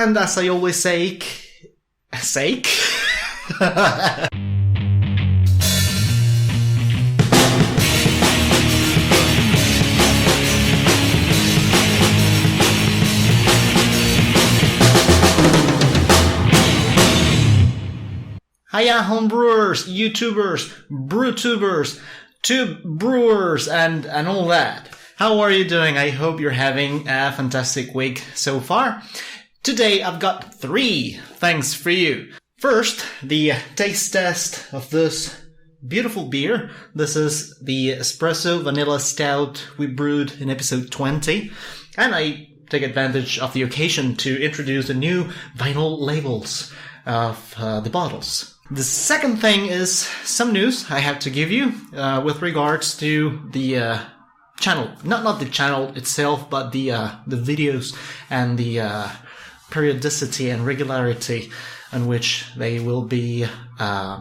And as I always say, Hiya homebrewers, YouTubers, brewtubers, tube brewers, and all that. How are you doing? I hope you're having a fantastic week so far. Today I've got 3 things for you. First, the taste test of this beautiful beer. This is the Espresso Vanilla Stout we brewed in episode 20. And I take advantage of the occasion to introduce the new vinyl labels of the bottles. The second thing is some news I have to give you with regards to the channel. Not the channel itself, but the videos and the periodicity and regularity on which they will be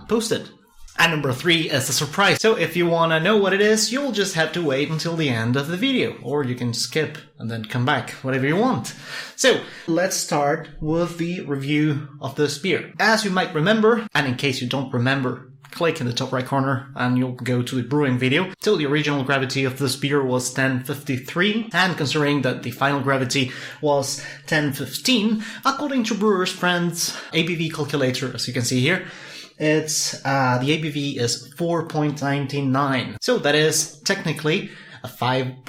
posted. And number 3 is a surprise. So if you want to know what it is, you'll just have to wait until the end of the video. Or you can skip and then come back, whatever you want. So let's start with the review of this beer. As you might remember, and in case you don't remember, click in the top right corner and you'll go to the brewing video. So the original gravity of this beer was 1053, and considering that the final gravity was 1015, according to Brewer's Friend's ABV calculator, as you can see here, it's the ABV is 4.99. So that is technically a 5%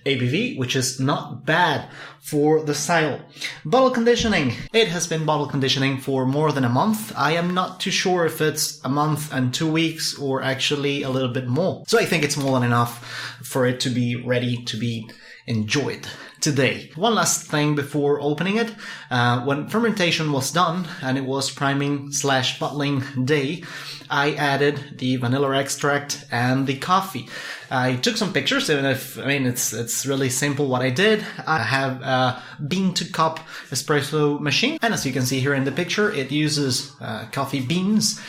ABV, which is not bad for the style. Bottle conditioning. It has been bottle conditioning for more than a month. I am not too sure if it's a month and 2 weeks or actually a little bit more. So I think it's more than enough for it to be ready to be enjoyed today. One last thing before opening it. When fermentation was done and it was priming/bottling day, I added the vanilla extract and the coffee. I took some pictures, even if, it's really simple what I did. I have a bean to cup espresso machine, and as you can see here in the picture, it uses coffee beans,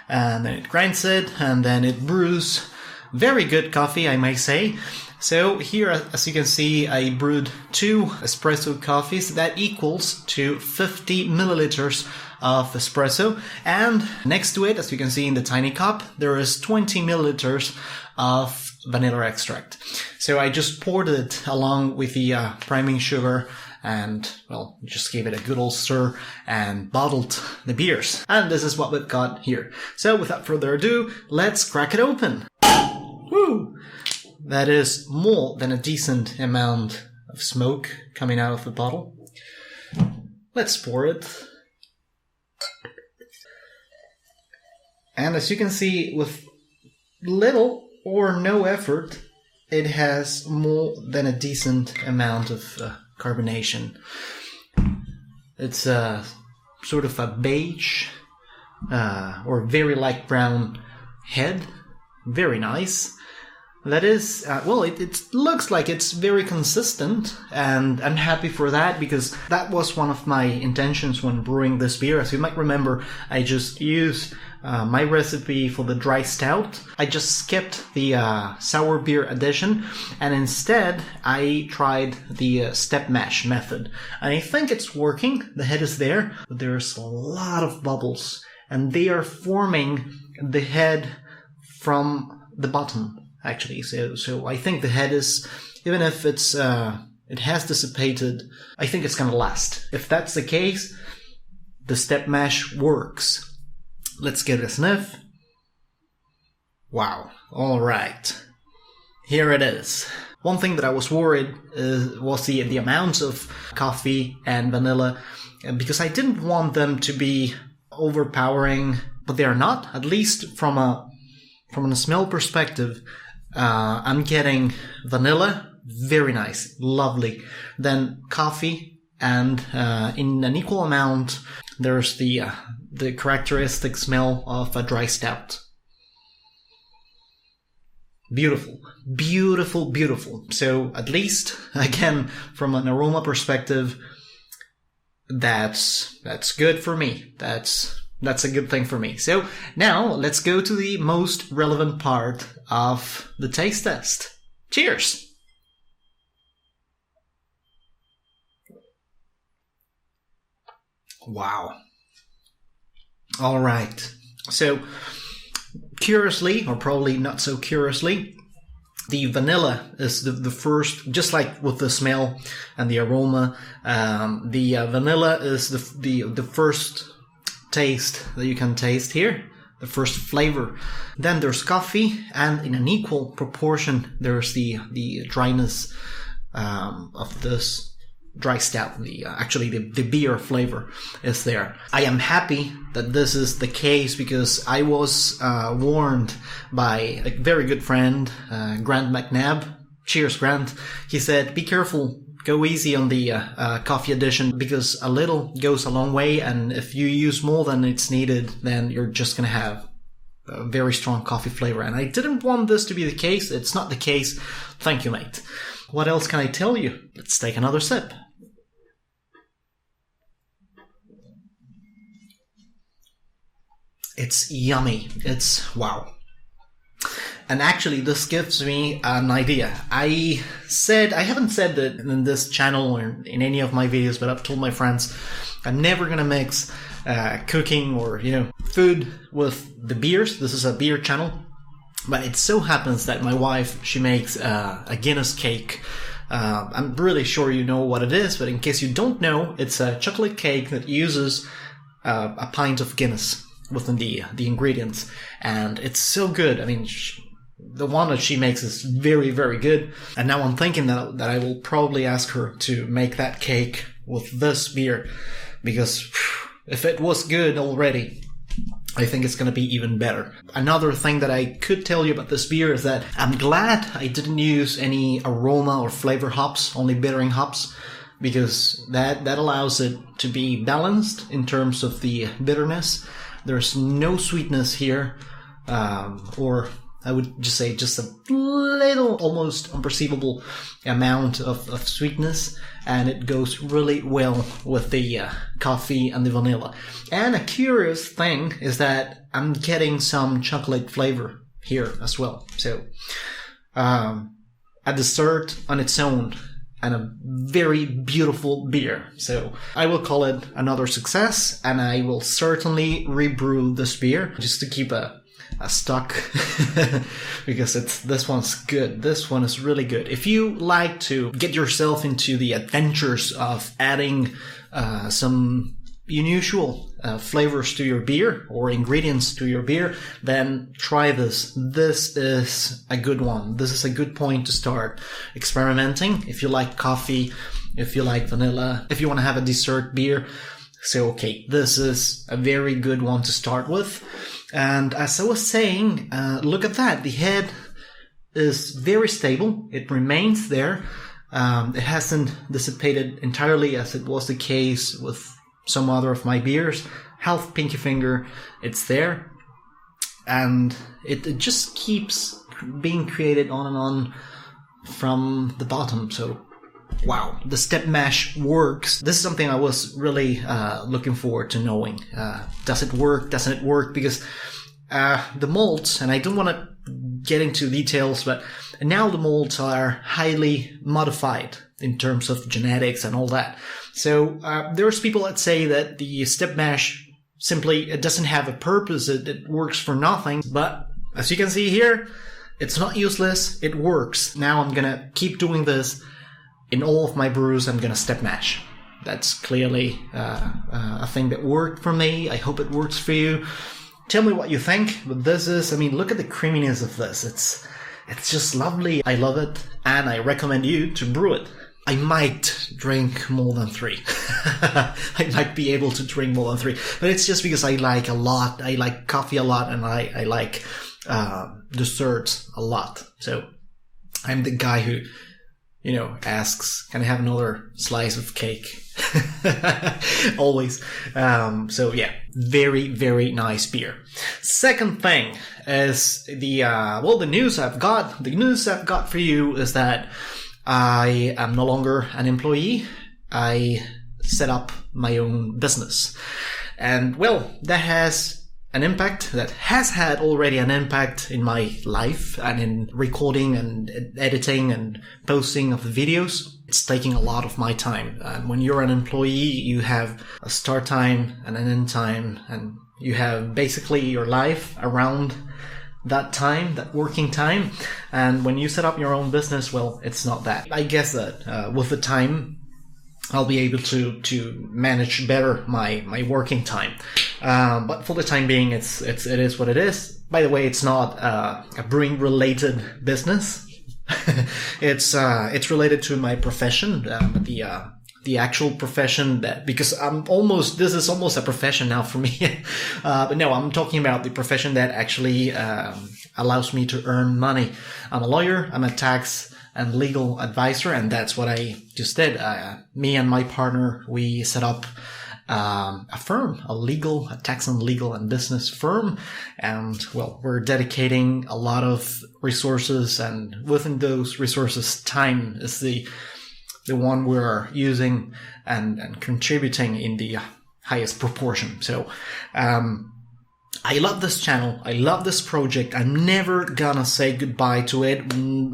and then it grinds it, and then it brews. Very good coffee, I may say. So here, as you can see, I brewed 2 espresso coffees. That equals to 50 milliliters of espresso. And next to it, as you can see in the tiny cup, there is 20 milliliters of vanilla extract. So I just poured it along with the priming sugar and, well, just gave it a good old stir and bottled the beers. And this is what we've got here. So without further ado, let's crack it open. Woo! That is more than a decent amount of smoke coming out of the bottle. Let's pour it. And as you can see, with little or no effort, it has more than a decent amount of carbonation. It's a sort of a beige or very light brown head. Very nice. That is, it looks like it's very consistent, and I'm happy for that, because that was one of my intentions when brewing this beer. As you might remember, I just used my recipe for the dry stout. I just skipped the sour beer addition, and instead I tried the step mash method. And I think it's working. The head is there, but there's a lot of bubbles, and they are forming the head from the bottom. Actually, so I think the head is, even if it has dissipated, I think it's gonna last. If that's the case, the step mash works. Let's give it a sniff. Wow. All right. Here it is. One thing that I was worried was the amount of coffee and vanilla, because I didn't want them to be overpowering, but they are not. At least from a smell perspective. I'm getting vanilla, very nice, lovely. Then coffee, and in an equal amount, there's the characteristic smell of a dry stout. Beautiful, beautiful, beautiful. So at least, again, from an aroma perspective, that's good for me. That's a good thing for me. So now let's go to the most relevant part of the taste test. Cheers! Wow. All right. So, curiously, or probably not so curiously, the vanilla is the first, just like with the smell and the aroma, the vanilla is the first taste that you can taste here, the first flavor. Then there's coffee, and in an equal proportion, there's the dryness of this dry stout. The beer flavor is there. I am happy that this is the case because I was warned by a very good friend, Grant McNabb. Cheers, Grant. He said, be careful, go easy on the coffee addition because a little goes a long way, and if you use more than it's needed, then you're just going to have a very strong coffee flavor. And I didn't want this to be the case. It's not the case. Thank you, mate. What else can I tell you? Let's take another sip. It's yummy. It's wow. And actually, this gives me an idea. I haven't said that in this channel or in any of my videos, but I've told my friends I'm never gonna mix cooking or food with the beers. This is a beer channel, but it so happens that my wife, she makes a Guinness cake. I'm really sure you know what it is, but in case you don't know, it's a chocolate cake that uses a pint of Guinness within the ingredients, and it's so good. I mean, the one that she makes is very, very good, and now I'm thinking that I will probably ask her to make that cake with this beer, because if it was good already, I think it's going to be even better. Another thing that I could tell you about this beer is that I'm glad I didn't use any aroma or flavor hops, only bittering hops, because that allows it to be balanced in terms of the bitterness. There's no sweetness here, or I would just say just a little, almost unperceivable amount of sweetness, and it goes really well with the coffee and the vanilla. And a curious thing is that I'm getting some chocolate flavor here as well. So, a dessert on its own, and a very beautiful beer. So I will call it another success, and I will certainly rebrew this beer just to keep a stock because this one's good. This one is really good. If you like to get yourself into the adventures of adding some unusual flavors to your beer or ingredients to your beer, then try this. This is a good one. This is a good point to start experimenting. If you like coffee, if you like vanilla, if you want to have a dessert beer, so okay, this is a very good one to start with. And as I was saying, look at that. The head is very stable. It remains there. It hasn't dissipated entirely as it was the case with some other of my beers. Half pinky finger, it's there. And it just keeps being created on and on from the bottom. So, wow, the step mash works. This is something I was really looking forward to knowing. Does it work? Doesn't it work? Because the malts, and I don't want to get into details, but now the malts are highly modified in terms of genetics and all that. So there's people that say that the step mash simply, it doesn't have a purpose, it works for nothing. But as you can see here, it's not useless, it works. Now I'm gonna keep doing this. In all of my brews, I'm gonna step mash. That's clearly a thing that worked for me. I hope it works for you. Tell me what you think. But this is, I mean, look at the creaminess of this. It's just lovely. I love it, and I recommend you to brew it. I might drink more than 3. I might be able to drink more than 3, but it's just because I like a lot. I like coffee a lot, and I like desserts a lot. So I'm the guy who, asks, can I have another slice of cake? Always. So yeah, very, very nice beer. Second thing is the news I've got. The news I've got for you is that I am no longer an employee. I set up my own business. And well, that has an impact, that has had already an impact in my life and in recording and editing and posting of the videos. it's taking a lot of my time. And when you're an employee, you have a start time and an end time, and you have basically your life around that time, that working time. And when you set up your own business, well, it's not that. I guess that with the time, I'll be able to manage better my working time. But for the time being, it is what it is. By the way, it's not a brewing related business. It's related to my profession, the actual profession, that because this is almost a profession now for me. But no, I'm talking about the profession that actually allows me to earn money. I'm a lawyer, I'm a tax and legal advisor, and that's what I just did. Me and my partner, we set up a firm, a tax and legal and business firm. And well, we're dedicating a lot of resources, and within those resources, time is the one we're using and contributing in the highest proportion. So, I love this channel. I love this project. I'm never gonna say goodbye to it,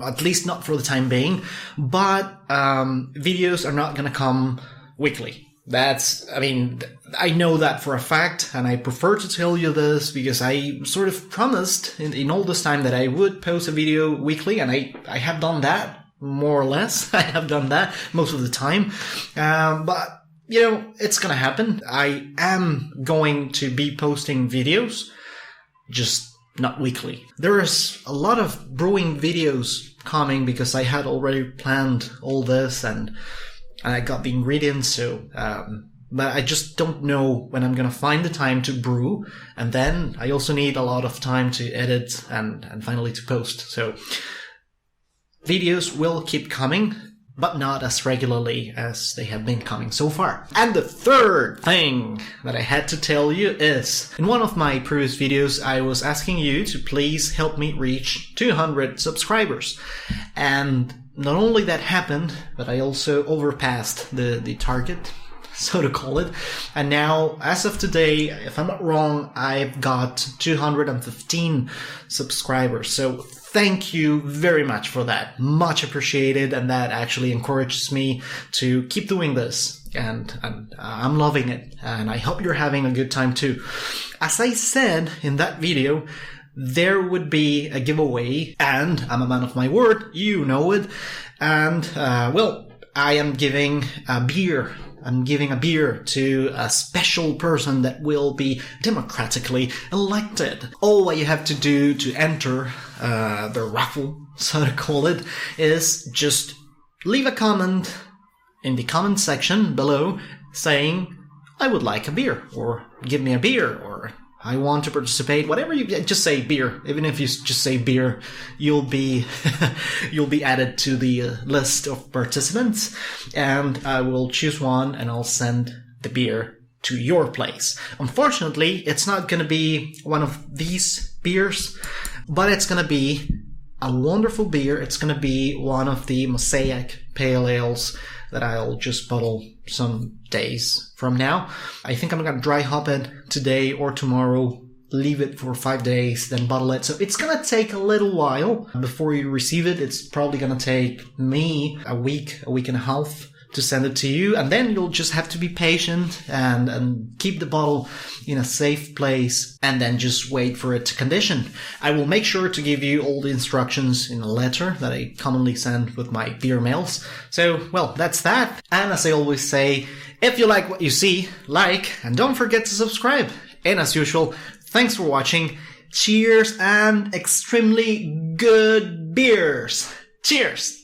at least not for the time being. But videos are not gonna come weekly. I know that for a fact, and I prefer to tell you this because I sort of promised in all this time that I would post a video weekly, and I have done that. More or less. I have done that most of the time. But, it's gonna happen. I am going to be posting videos, just not weekly. There is a lot of brewing videos coming because I had already planned all this and I got the ingredients, so... but I just don't know when I'm gonna find the time to brew, and then I also need a lot of time to edit and finally to post. So... videos will keep coming, but not as regularly as they have been coming so far. And the third thing that I had to tell you is, in one of my previous videos, I was asking you to please help me reach 200 subscribers. And not only that happened, but I also overpassed the target, so to call it. And now, as of today, if I'm not wrong, I've got 215 subscribers. So thank you very much for that. Much appreciated, and that actually encourages me to keep doing this. And I'm loving it, and I hope you're having a good time too. As I said in that video, there would be a giveaway, and I'm a man of my word, you know it. And, I am giving a beer. I'm giving a beer to a special person that will be democratically elected. All you have to do to enter the raffle, so to call it, is just leave a comment in the comment section below saying, I would like a beer, or give me a beer, or I want to participate, whatever you just say beer. Even if you just say beer, you'll be added to the list of participants, and I will choose one and I'll send the beer to your place. Unfortunately, it's not going to be one of these beers, but it's going to be a wonderful beer. It's going to be one of the Mosaic Pale Ales that I'll just bottle some days from now. I think I'm going to dry hop it today or tomorrow, leave it for 5 days, then bottle it. So it's going to take a little while before you receive it. It's probably going to take me a week and a half to send it to you, and then you'll just have to be patient and keep the bottle in a safe place, and then just wait for it to condition. I will make sure to give you all the instructions in a letter that I commonly send with my beer mails. So, that's that. And as I always say, if you like what you see, like, and don't forget to subscribe. And as usual, thanks for watching. Cheers and extremely good beers. Cheers!